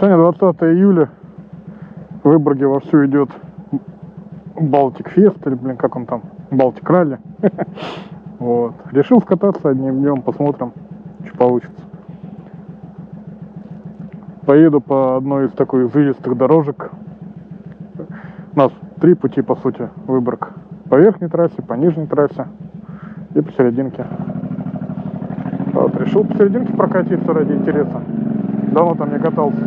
Сегодня 20 июля. В Выборге вовсю идет Балтик Фест, или, блин, как он там, Балтик Ралли. Вот. Решил скататься одним днем, посмотрим, что получится. Поеду по одной из такой извилистых дорожек. У нас 3 пути, по сути, Выборг. По верхней трассе, по нижней трассе и посерединке. Вот, решил посерединке прокатиться ради интереса. Давно там не катался.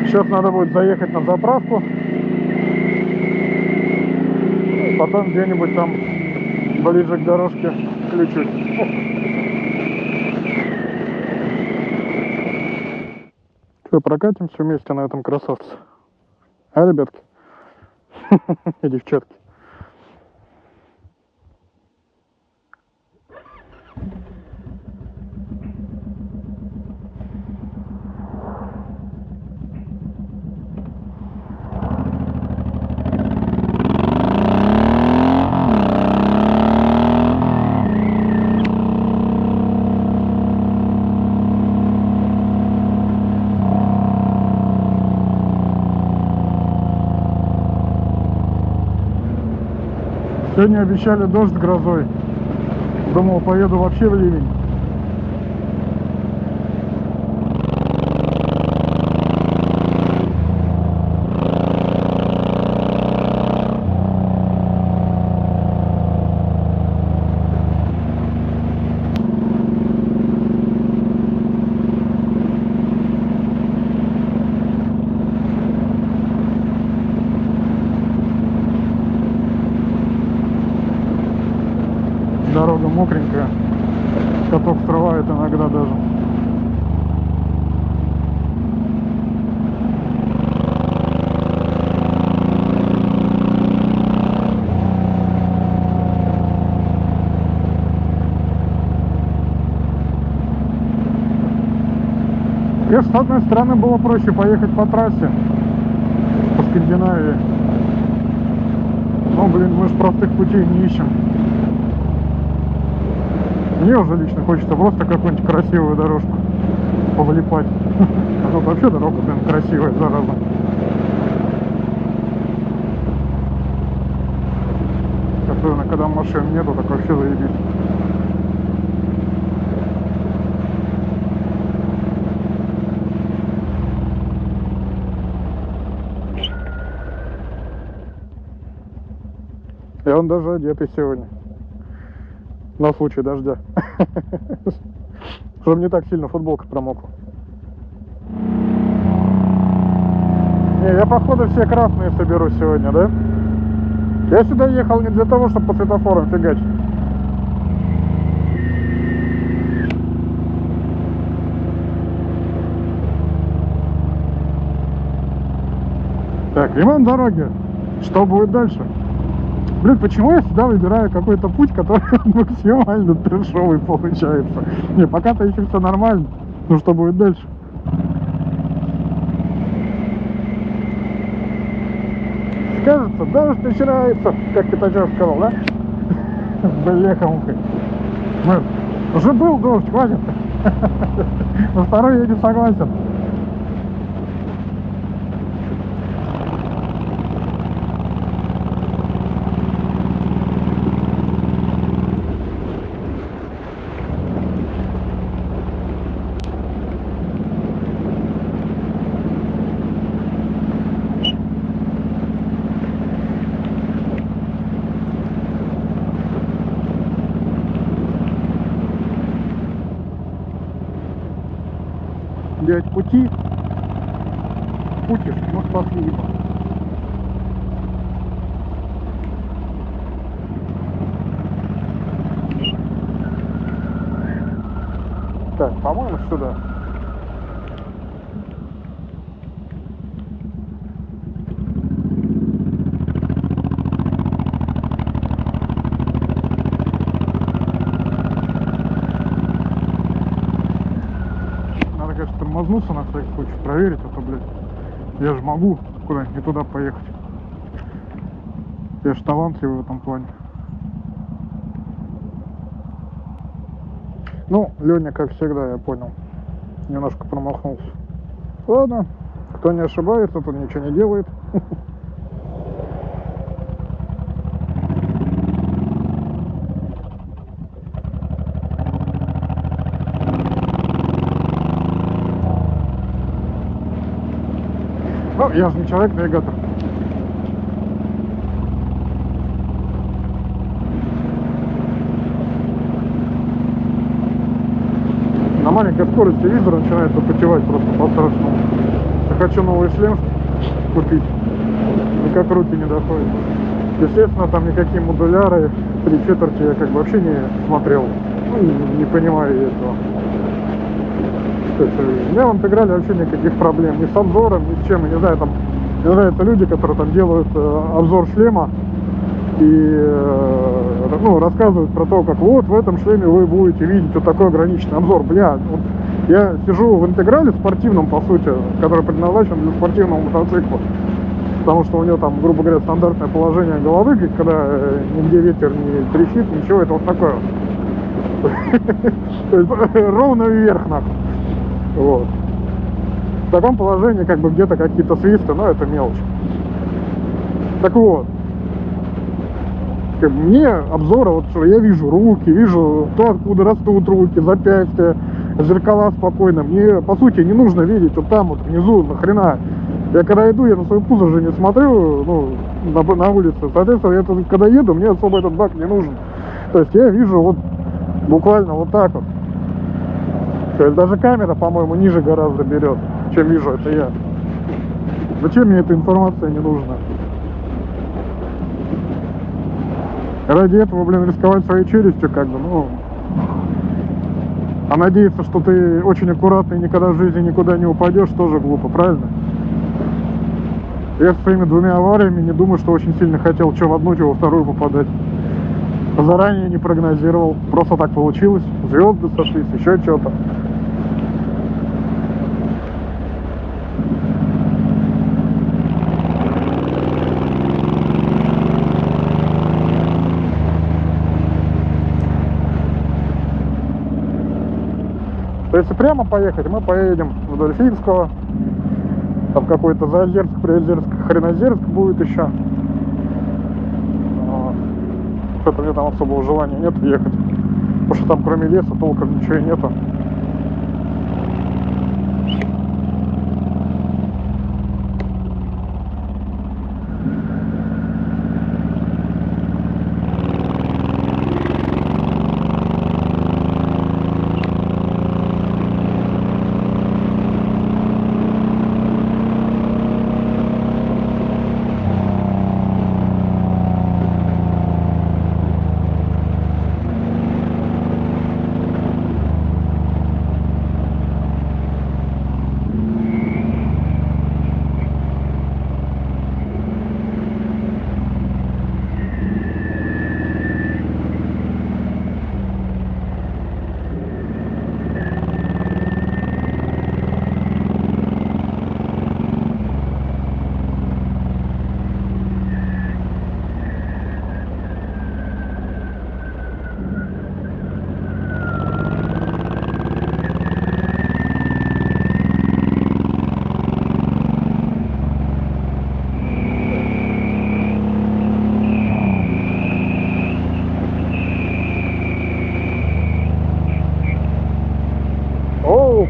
Сейчас надо будет заехать на заправку. Потом где-нибудь там ближе к дорожке включусь. Что, прокатимся вместе на этом красавце? А, ребятки? И девчатки. Сегодня обещали дождь с грозой. Думал, поеду вообще в ливень. Дорога мокренькая, каток срывает иногда даже. Конечно, с одной стороны было проще поехать по трассе, по Скандинавии. Но, блин, мы же простых путей не ищем. Мне уже лично хочется просто какую-нибудь красивую дорожку повлипать. А тут вообще дорога, блин, красивая, зараза. Особенно, когда машин нету, так вообще заебись. И он даже одетый сегодня. На случай дождя. Чтобы не так сильно футболка промокла. Не, я походу все красные соберу сегодня, да? Я сюда ехал не для того, чтобы по светофорам фигачить. Так, ремонт дороги. Что будет дальше? Блин, почему я всегда выбираю какой-то путь, который максимально трешовый получается? Не, пока-то еще все нормально. Ну что будет дальше? Кажется, дождь начинается, как Пятачок сказал, да? Бляха-муха. Уже был дождь, хватит. На второй я не согласен. Дядь пути, но спасибо. Так, по-моему, сюда. Тормознуться на всякий случай, проверить, а то, блядь, я же могу куда-нибудь не туда поехать. Я же талантливый в этом плане. Ну, Леня, как всегда, я понял, немножко промахнулся. Ладно, кто не ошибается, тот ничего не делает. Ну, я же не человек-навигатор. На маленькой скорости визор начинает попотевать просто по-страшному. Я хочу новый шлем купить, никак руки не доходят. Естественно, там никакие модуляры 3/4 я как бы вообще не смотрел. Ну, не понимаю этого. То есть у меня в интеграле вообще никаких проблем ни с обзором, ни с чем. Я не знаю, там мне нравятся люди, которые там делают обзор шлема и ну, рассказывают про то, как вот в этом шлеме вы будете видеть вот такой ограниченный обзор. Бля, вот я сижу в интеграле спортивном, по сути, который предназначен для спортивного мотоцикла, потому что у него там, грубо говоря, стандартное положение головы, когда нигде ветер не трещит, ничего, это вот такое вот. Ровно вверх, нахуй. Вот. В таком положении как бы где-то какие-то свисты, но это мелочь. Так вот, как бы мне обзоры, вот что я вижу руки, вижу то, откуда растут руки, запястья, зеркала спокойно. Мне, по сути, не нужно видеть вот там вот внизу, нахрена. Я когда иду, я на свой пузо же не смотрю, ну, на улице. Соответственно, я когда еду, мне особо этот бак не нужен. То есть я вижу вот буквально вот так вот. То есть даже камера, по-моему, ниже гораздо берет, чем вижу это я. Зачем мне эта информация не нужна? Ради этого, блин, рисковать своей челюстью, как бы, ну... А надеяться, что ты очень аккуратный и никогда в жизни никуда не упадешь, тоже глупо, правильно? Я со своими 2 авариями не думаю, что очень сильно хотел что в одну, что во вторую попадать. Заранее не прогнозировал, просто так получилось. Звезды сошлись, еще что-то. То есть, если прямо поехать, мы поедем вдоль Финского, там какой-то Заозерск, Приозерск, Хренозерск будет еще. Что-то мне там особого желания нет ехать, потому что там кроме леса толком ничего и нету.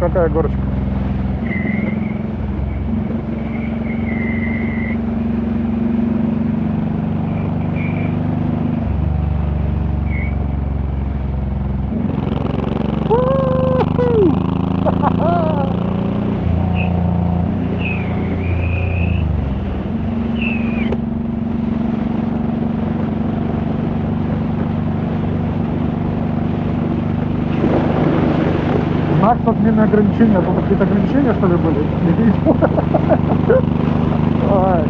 Какая горочка. Знак с отменой ограничения, а тут какие-то ограничения, что ли, были? Ай.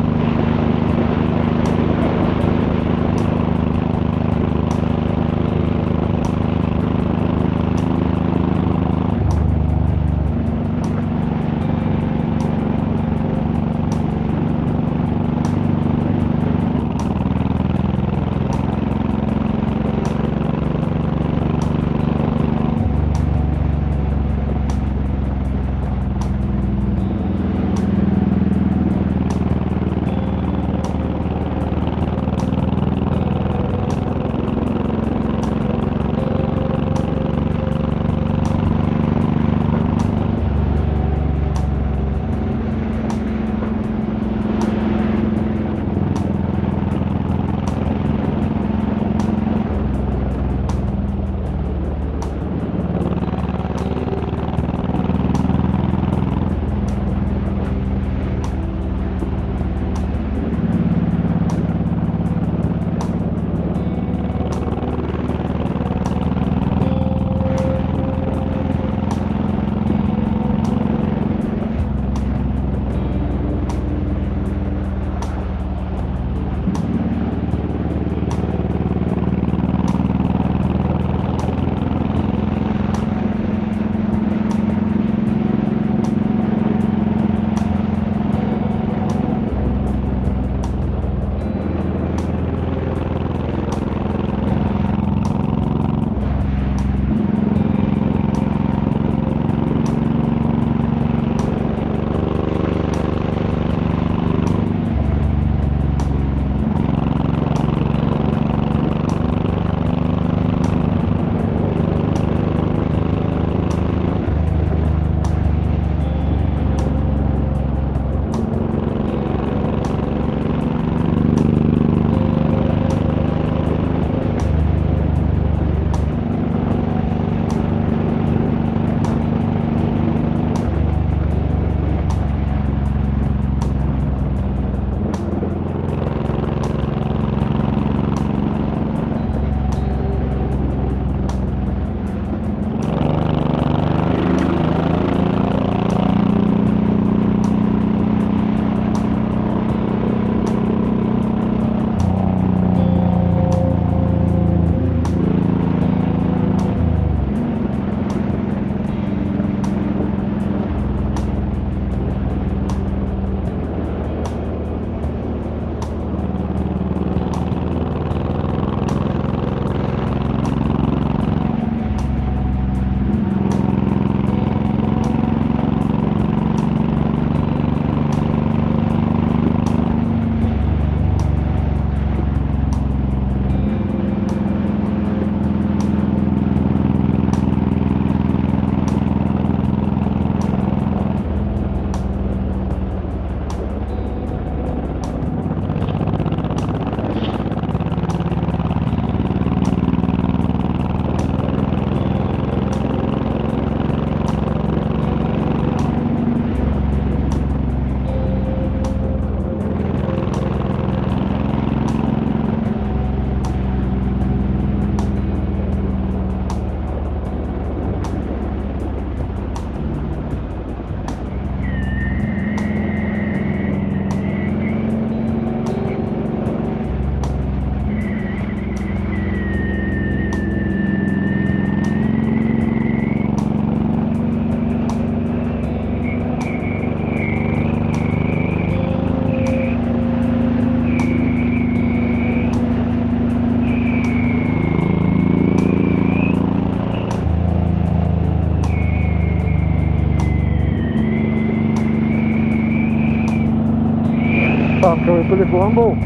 телефон был.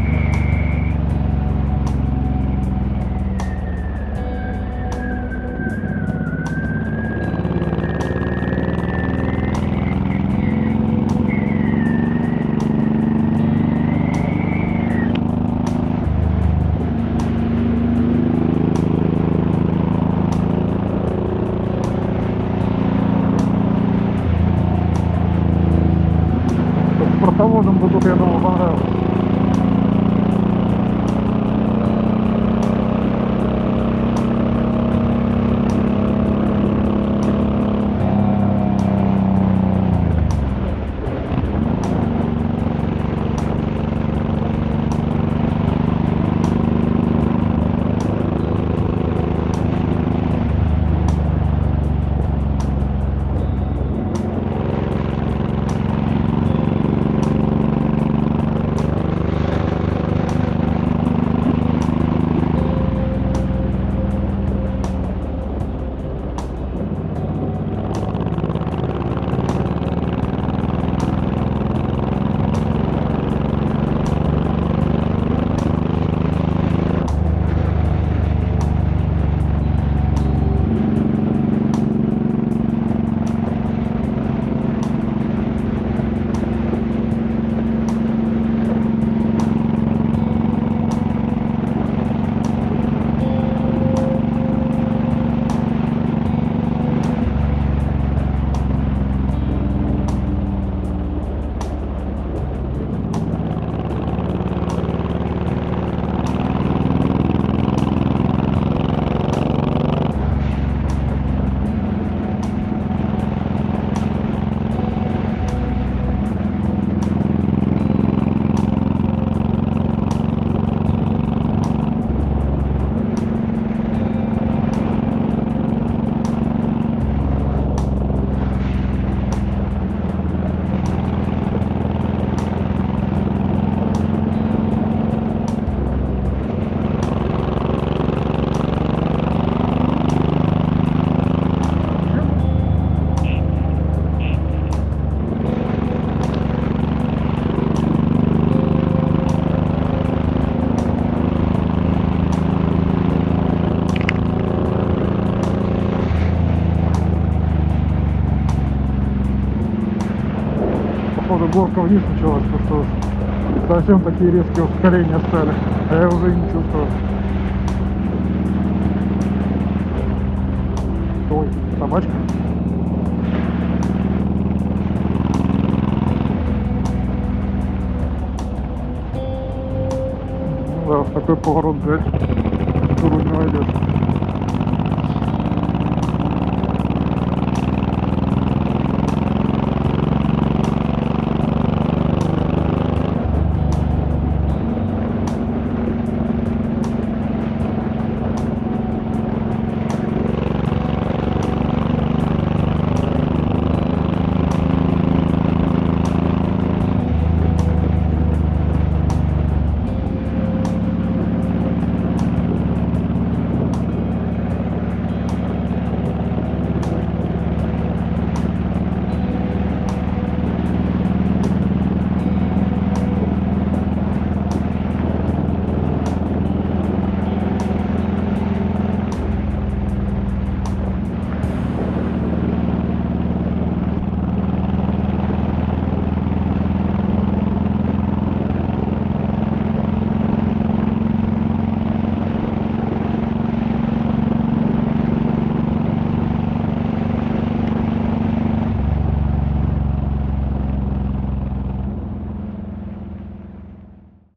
С портоводом бы тут, я думаю, понравилось. Походу горка вниз началась, потому что совсем такие резкие ускорения стали, а я уже и не чувствую. Ой, собачка. Да, в такой поворот, блядь, в руль не войдешь.